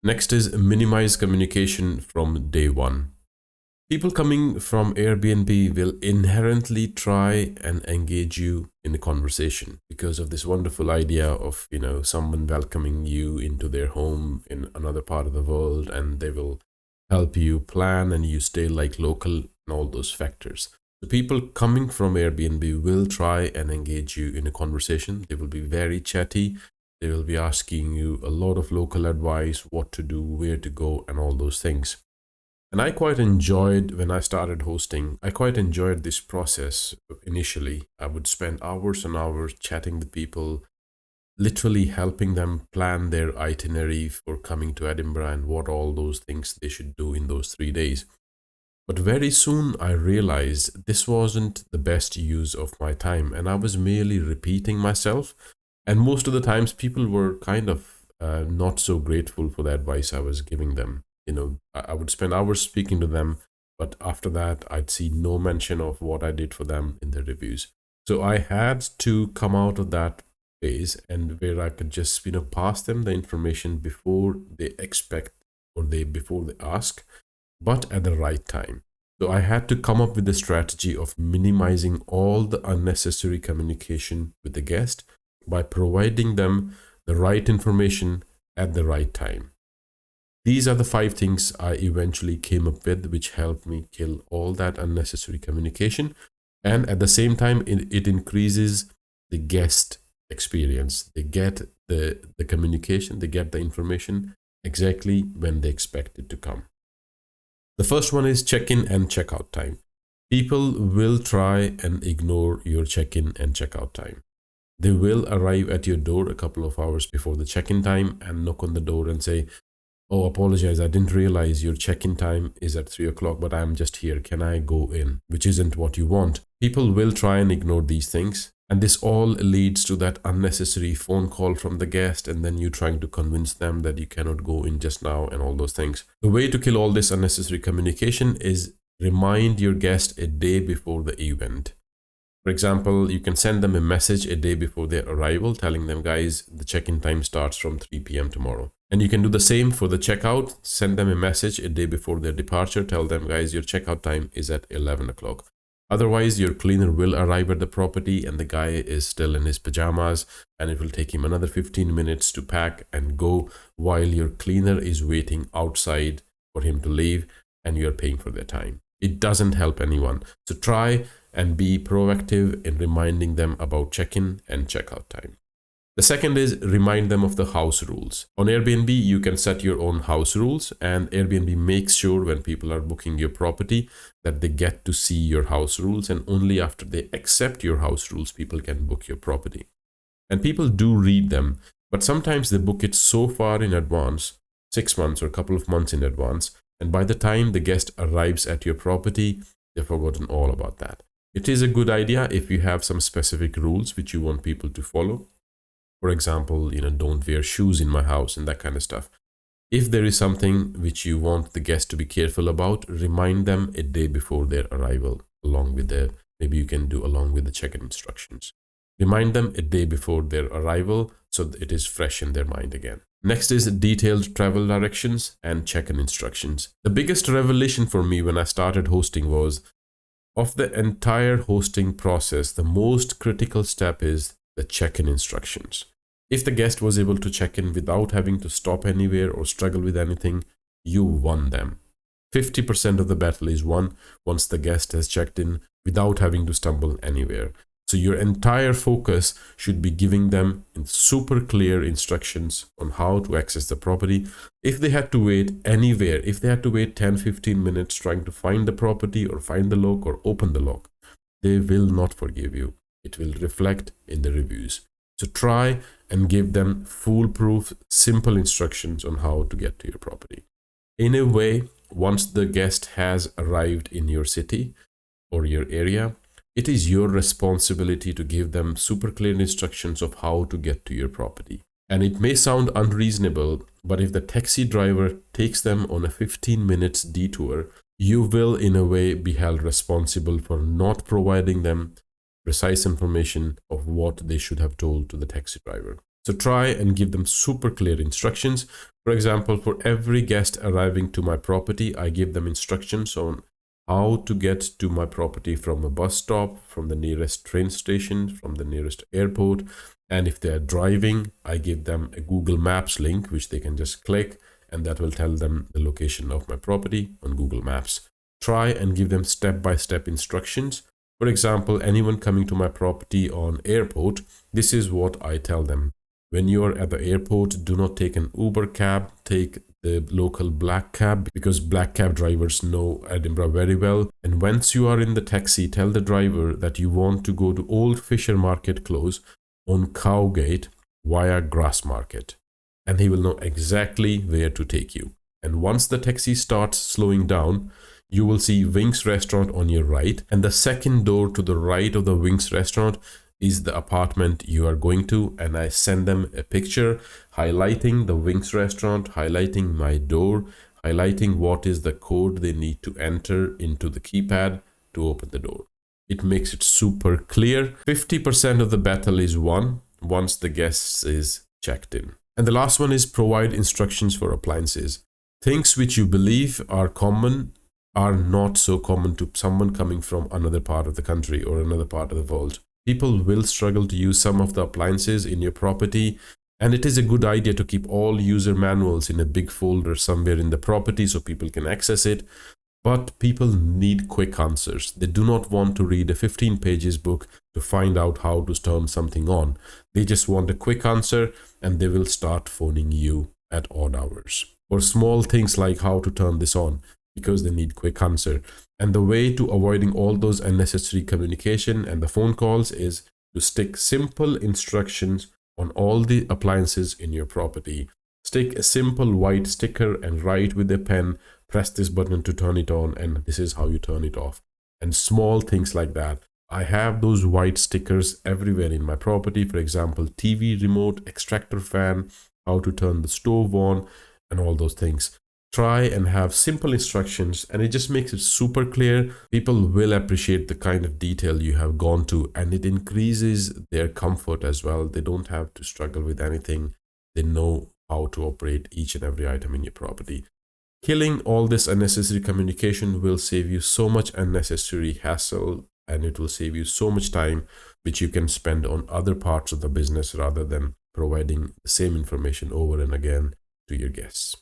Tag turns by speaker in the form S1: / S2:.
S1: Next is minimize communication from day one. People coming from Airbnb will inherently try and engage you in a conversation because of this wonderful idea of, someone welcoming you into their home in another part of the world, and they will help you plan and you stay like local and all those factors. The people coming from Airbnb will try and engage you in a conversation. They will be very chatty. They will be asking you a lot of local advice, what to do, where to go, and all those things. And I quite enjoyed when I started hosting, I quite enjoyed this process initially. I would spend hours and hours chatting with people, literally helping them plan their itinerary for coming to Edinburgh and what all those things they should do in those 3 days. But very soon I realized this wasn't the best use of my time, and I was merely repeating myself. And most of the times people were kind of not so grateful for the advice I was giving them. I would spend hours speaking to them, but after that, I'd see no mention of what I did for them in the reviews. So I had to come out of that phase, and where I could just, pass them the information before they expect or before they ask, but at the right time. So I had to come up with a strategy of minimizing all the unnecessary communication with the guest by providing them the right information at the right time. These are the 5 things I eventually came up with, which helped me kill all that unnecessary communication. And at the same time, it increases the guest experience. They get the communication, they get the information exactly when they expect it to come. The first one is check-in and check-out time. People will try and ignore your check-in and check-out time. They will arrive at your door a couple of hours before the check-in time and knock on the door and say, "Oh, apologize, I didn't realize your check-in time is at 3 o'clock, but I'm just here. Can I go in?" Which isn't what you want. People will try and ignore these things. And this all leads to that unnecessary phone call from the guest, and then you trying to convince them that you cannot go in just now and all those things. The way to kill all this unnecessary communication is remind your guest a day before the event. For example, you can send them a message a day before their arrival telling them, "Guys, the check-in time starts from 3 p.m. tomorrow." And you can do the same for the checkout. Send them a message a day before their departure. Tell them, "Guys, your checkout time is at 11 o'clock. Otherwise, your cleaner will arrive at the property and the guy is still in his pajamas, and it will take him another 15 minutes to pack and go while your cleaner is waiting outside for him to leave, and you're paying for their time." It doesn't help anyone. So try and be proactive in reminding them about check-in and check-out time. The second is remind them of the house rules. On Airbnb, you can set your own house rules, and Airbnb makes sure when people are booking your property that they get to see your house rules, and only after they accept your house rules, people can book your property. And people do read them, but sometimes they book it so far in advance, 6 months or a couple of months in advance, and by the time the guest arrives at your property, they've forgotten all about that. It is a good idea if you have some specific rules which you want people to follow. For example, don't wear shoes in my house and that kind of stuff. If there is something which you want the guest to be careful about, remind them a day before their arrival, maybe you can do along with the check-in instructions. Remind them a day before their arrival so that it is fresh in their mind again. Next is detailed travel directions and check-in instructions. The biggest revelation for me when I started hosting was, of the entire hosting process, the most critical step is the check-in instructions. If the guest was able to check in without having to stop anywhere or struggle with anything, you won them. 50% of the battle is won once the guest has checked in without having to stumble anywhere. So your entire focus should be giving them super clear instructions on how to access the property. If they had to wait anywhere, if they had to wait 10-15 minutes trying to find the property or find the lock or open the lock, they will not forgive you. It will reflect in the reviews. So try and give them foolproof, simple instructions on how to get to your property. In a way, once the guest has arrived in your city or your area, it is your responsibility to give them super clear instructions of how to get to your property. And it may sound unreasonable, but if the taxi driver takes them on a 15 minutes detour, you will in a way be held responsible for not providing them precise information of what they should have told to the taxi driver. So try and give them super clear instructions. For example, for every guest arriving to my property, I give them instructions on how to get to my property from a bus stop, from the nearest train station, from the nearest airport. And if they are driving, I give them a Google Maps link, which they can just click, and that will tell them the location of my property on Google Maps. Try and give them step-by-step instructions. For example, anyone coming to my property on airport, this is what I tell them. When you are at the airport, do not take an Uber cab, take the local black cab, because black cab drivers know Edinburgh very well. And once you are in the taxi, tell the driver that you want to go to Old Fisher Market Close on Cowgate via Grassmarket, and he will know exactly where to take you. And once the taxi starts slowing down, you will see Wings Restaurant on your right, and the second door to the right of the Wings Restaurant is the apartment you are going to. And I send them a picture highlighting the Wings Restaurant, highlighting my door, highlighting what is the code they need to enter into the keypad to open the door. It makes it super clear. 50% of the battle is won once the guest is checked in. And the last one is provide instructions for appliances. Things which you believe are common are not so common to someone coming from another part of the country or another part of the world. People will struggle to use some of the appliances in your property, and it is a good idea to keep all user manuals in a big folder somewhere in the property so people can access it. But people need quick answers. They do not want to read a 15 pages book to find out how to turn something on. They just want a quick answer, and they will start phoning you at odd hours for small things like how to turn this on, because they need quick answer. And the way to avoiding all those unnecessary communication and the phone calls is to stick simple instructions on all the appliances in your property. Stick a simple white sticker and write with a pen, press this button to turn it on, and this is how you turn it off. And small things like that. I have those white stickers everywhere in my property. For example, TV remote, extractor fan, how to turn the stove on, and all those things. Try and have simple instructions, and it just makes it super clear. People will appreciate the kind of detail you have gone to, and it increases their comfort as well. They don't have to struggle with anything. They know how to operate each and every item in your property. Killing all this unnecessary communication will save you so much unnecessary hassle, and it will save you so much time which you can spend on other parts of the business rather than providing the same information over and again to your guests.